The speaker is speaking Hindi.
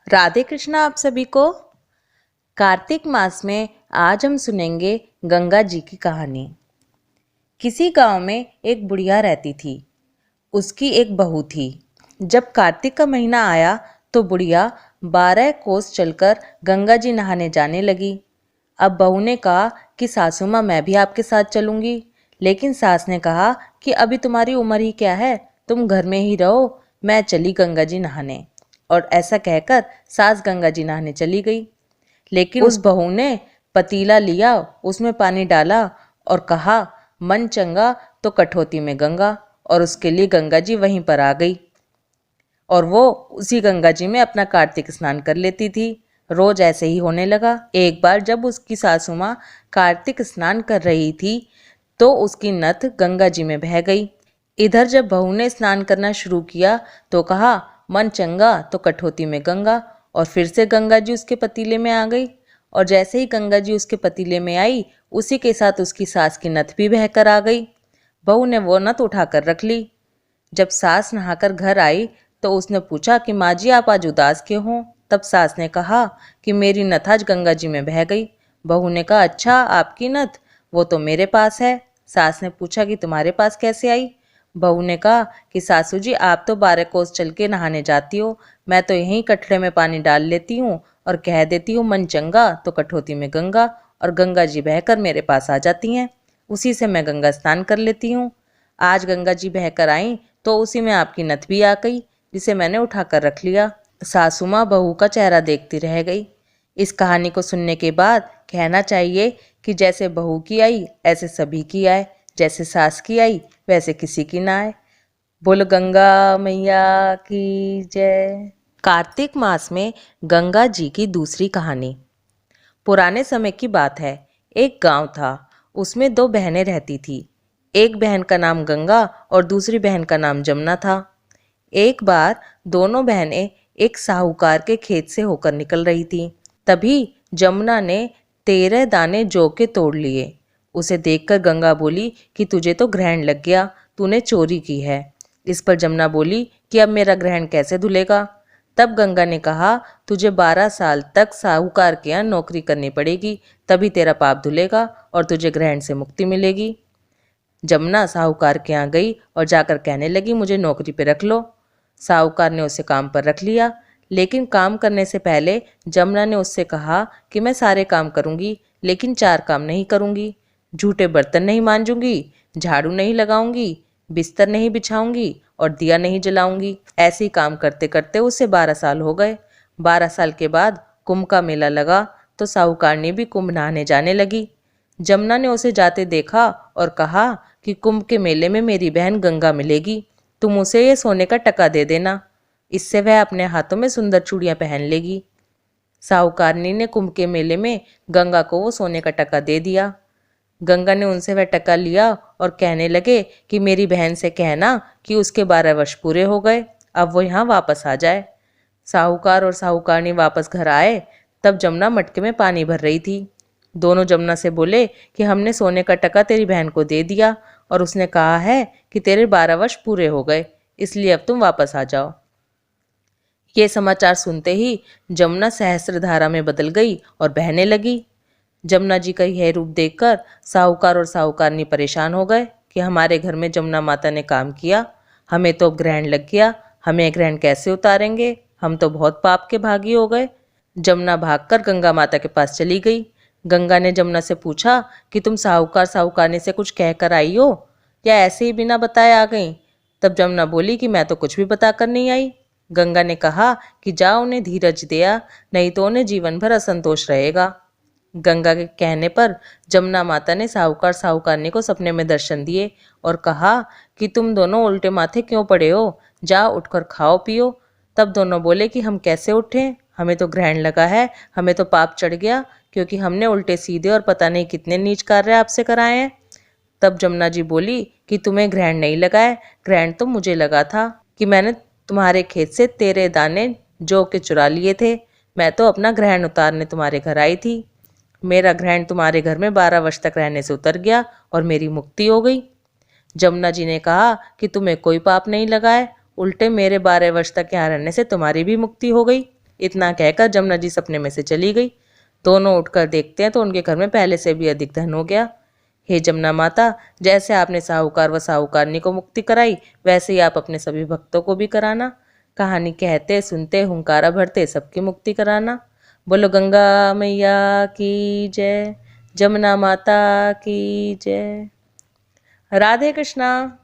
राधे कृष्णा आप सभी को। कार्तिक मास में आज हम सुनेंगे गंगा जी की कहानी। किसी गांव में एक बुढ़िया रहती थी। उसकी एक बहू थी। जब कार्तिक का महीना आया तो बुढ़िया 12 कोस चलकर गंगा जी नहाने जाने लगी। अब बहू ने कहा कि सासू माँ मैं भी आपके साथ चलूंगी, लेकिन सास ने कहा कि अभी तुम्हारी उम्र ही क्या है, तुम घर में ही रहो, मैं चली गंगा जी नहाने। और ऐसा कहकर सास गंगा जी नहाने चली गई। लेकिन उस बहू ने पतीला लिया, उसमें पानी डाला और कहा मन चंगा तो कठौती में गंगा, और उसके लिए गंगा जी वहीं पर आ गई। और वो उसी गंगा जी में अपना कार्तिक स्नान कर लेती थी। रोज ऐसे ही होने लगा। एक बार जब उसकी सासू माँ कार्तिक स्नान कर रही थी तो उसकी नथ गंगा जी में बह गई। इधर जब बहू ने स्नान करना शुरू किया तो कहा मन चंगा तो कठौती में गंगा, और फिर से गंगा जी उसके पतीले में आ गई। और जैसे ही गंगा जी उसके पतीले में आई, उसी के साथ उसकी सास की नथ भी बहकर आ गई। बहू ने वो नथ उठाकर रख ली। जब सास नहाकर घर आई तो उसने पूछा कि माँ जी आप आज उदास क्यों हो। तब सास ने कहा कि मेरी नथ आज गंगा जी में बह गई। बहू ने कहा अच्छा आपकी नथ, वो तो मेरे पास है। सास ने पूछा कि तुम्हारे पास कैसे आई। बहू ने कहा कि सासू जी आप तो 12 कोस चल के नहाने जाती हो, मैं तो यहीं कटरे में पानी डाल लेती हूँ और कह देती हूँ मन चंगा तो कठौती में गंगा, और गंगा जी बहकर मेरे पास आ जाती हैं। उसी से मैं गंगा स्नान कर लेती हूँ। आज गंगा जी बहकर आई तो उसी में आपकी नथ भी आ गई, जिसे मैंने उठाकर रख लिया। सासू माँ बहू का चेहरा देखती रह गई। इस कहानी को सुनने के बाद कहना चाहिए कि जैसे बहू की आई ऐसे सभी की आए, जैसे सास की आई वैसे किसी की ना आए। बोलो गंगा मैया की जय। कार्तिक मास में गंगा जी की दूसरी कहानी। पुराने समय की बात है। एक गांव था, उसमें 2 बहनें रहती थी। एक बहन का नाम गंगा और दूसरी बहन का नाम जमुना था। एक बार दोनों बहनें एक साहूकार के खेत से होकर निकल रही थीं। तभी जमुना ने 13 दाने जौ के तोड़ लिए। उसे देखकर गंगा बोली कि तुझे तो ग्रहण लग गया, तूने चोरी की है। इस पर जमुना बोली कि अब मेरा ग्रहण कैसे धुलेगा। तब गंगा ने कहा तुझे 12 साल तक साहूकार के यहाँ नौकरी करनी पड़ेगी, तभी तेरा पाप धुलेगा और तुझे ग्रहण से मुक्ति मिलेगी। जमुना साहूकार के यहाँ गई और जाकर कहने लगी मुझे नौकरी पे रख लो। साहूकार ने उसे काम पर रख लिया, लेकिन काम करने से पहले जमुना ने उससे कहा कि मैं सारे काम करूंगी लेकिन 4 काम नहीं करूंगी। झूठे बर्तन नहीं मांजूंगी, झाड़ू नहीं लगाऊंगी, बिस्तर नहीं बिछाऊंगी और दिया नहीं जलाऊंगी। ऐसे ही काम करते करते उसे 12 साल हो गए। 12 साल के बाद कुंभ का मेला लगा तो साहूकारनी भी कुंभ नहाने जाने लगी। जमुना ने उसे जाते देखा और कहा कि कुंभ के मेले में मेरी बहन गंगा मिलेगी, तुम उसे ये सोने का टका दे देना, इससे वह अपने हाथों में सुंदर चूड़ियां पहन लेगी। साहूकारनी ने कुंभ के मेले में गंगा को वो सोने का टका दे दिया। गंगा ने उनसे वह टका लिया और कहने लगे कि मेरी बहन से कहना कि उसके 12 वर्ष पूरे हो गए, अब वो यहाँ वापस आ जाए। साहूकार और साहूकारनी वापस घर आए तब जमुना मटके में पानी भर रही थी। दोनों जमुना से बोले कि हमने सोने का टका तेरी बहन को दे दिया और उसने कहा है कि तेरे 12 वर्ष पूरे हो गए, इसलिए अब तुम वापस आ जाओ। ये समाचार सुनते ही जमुना सहस्त्रधारा में बदल गई और बहने लगी। जमुना जी का यह रूप देखकर साहूकार और साहूकारनी परेशान हो गए कि हमारे घर में जमुना माता ने काम किया, हमें तो अब ग्रहण लग गया, हमें ग्रहण कैसे उतारेंगे, हम तो बहुत पाप के भागी हो गए। जमुना भागकर गंगा माता के पास चली गई। गंगा ने जमुना से पूछा कि तुम साहूकार साहूकारनी से कुछ कहकर आई हो या ऐसे ही बिना बताए आ गई। तब जमुना बोली कि मैं तो कुछ भी बताकर नहीं आई। गंगा ने कहा कि जाओ उन्हें धीरज दिया, नहीं तो उन्हें जीवन भर असंतोष रहेगा। गंगा के कहने पर जमुना माता ने साहूकार साहूकारनी को सपने में दर्शन दिए और कहा कि तुम दोनों उल्टे माथे क्यों पड़े हो, जाओ उठकर खाओ पियो। तब दोनों बोले कि हम कैसे उठें, हमें तो ग्रहण लगा है, हमें तो पाप चढ़ गया क्योंकि हमने उल्टे सीधे और पता नहीं कितने नीच कार्य आपसे कराए हैं। तब जमुना जी बोली कि तुम्हें ग्रहण नहीं लगा है, ग्रहण तो मुझे लगा था कि मैंने तुम्हारे खेत से 13 दाने जौ के चुरा लिए थे। मैं तो अपना ग्रहण उतारने तुम्हारे घर आई थी। मेरा ग्रहण तुम्हारे घर में 12 वर्ष तक रहने से उतर गया और मेरी मुक्ति हो गई। जमुना जी ने कहा कि तुम्हें कोई पाप नहीं लगा है, उल्टे मेरे 12 वर्ष तक यहाँ रहने से तुम्हारी भी मुक्ति हो गई। इतना कहकर जमुना जी सपने में से चली गई। दोनों उठकर देखते हैं तो उनके घर में पहले से भी अधिक धन हो गया। हे जमुना माता, जैसे आपने साहूकार व साहूकारनी को मुक्ति कराई, वैसे ही आप अपने सभी भक्तों को भी कराना। कहानी कहते सुनते हुंकारा भरते सबकी मुक्ति कराना। बोलो गंगा मैया की जय, जमुना माता की जय। राधे कृष्णा।